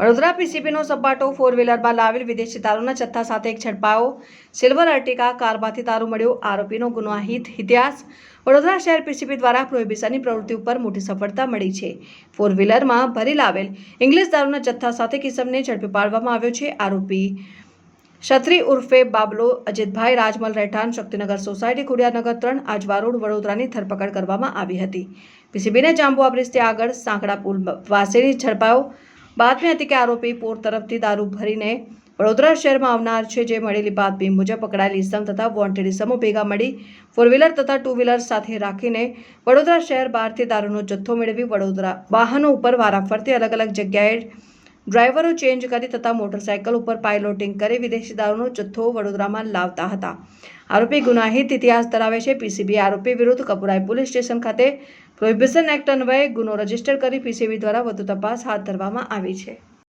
વડોદરા પીસીબીનો સપાટો 4 વ્હીલરમાં લાવેલ વિદેશી દારૂના જથ્થા સાથે એક ઝડપાયો સિલ્વર અર્ટિકા કારમાંથી દારૂ મળ્યો આરોપીનો ગુનાહિત ઇતિહાસ વડોદરા શહેર પીસીબી દ્વારા પ્રોહિબિશનની પ્રવૃત્તિ ઉપર મોટી સફળતા મળી છે 4 વ્હીલરમાં ભરી લાવેલ ઇંગ્લિશ દારૂના જથ્થા સાથે કિસમને ઝડપી પાડવામાં આવ્યો છે આરોપી ક્ષત્રી ઉર્ફે બાબલો અજીતભાઈ રાજમલ રહેઠાણ શક્તિનગર સોસાયટી ખુડિયારનગર 3 આજવા રોડ વડોદરાની ધરપકડ કરવામાં આવી હતી પીસીબીને જાંબુઆ બ્રિજથી આગળ સાંકડા પુલ પાસેથી ઝડપાયો બાતમી હતી કે આરોપી પોર તરફથી દારૂ ભરીને વડોદરા શહેરમાં આવનાર છે જે મળેલી બાતમી મુજબ પકડાયેલ ઇસમ તથા વોન્ટેડ ઇસમો ભેગા મળી 4 વ્હીલર તથા 2 વ્હીલર સાથે રાખીને વડોદરા શહેર બહારથી દારૂનો જથ્થો મેળવી વડોદરા વાહનો ઉપર વારાફરતી અલગ અલગ જગ્યાએ ડ્રાઈવરો ચેન્જ કરી તથા મોટરસાયકલ ઉપર પાયલોટિંગ કરી વિદેશી દારૂનો જથ્થો વડોદરામાં લાવતા હતા આરોપી ગુનાહિત ઇતિહાસ ધરાવે છે પીસીબી આરોપી વિરુદ્ધ કપુરાઈ પોલીસ સ્ટેશન ખાતે પ્રોહિબિશન એક્ટ અન્વયે ગુનો રજીસ્ટર કરી પીસીબી દ્વારા વધુ તપાસ હાથ ધરવામાં આવી છે।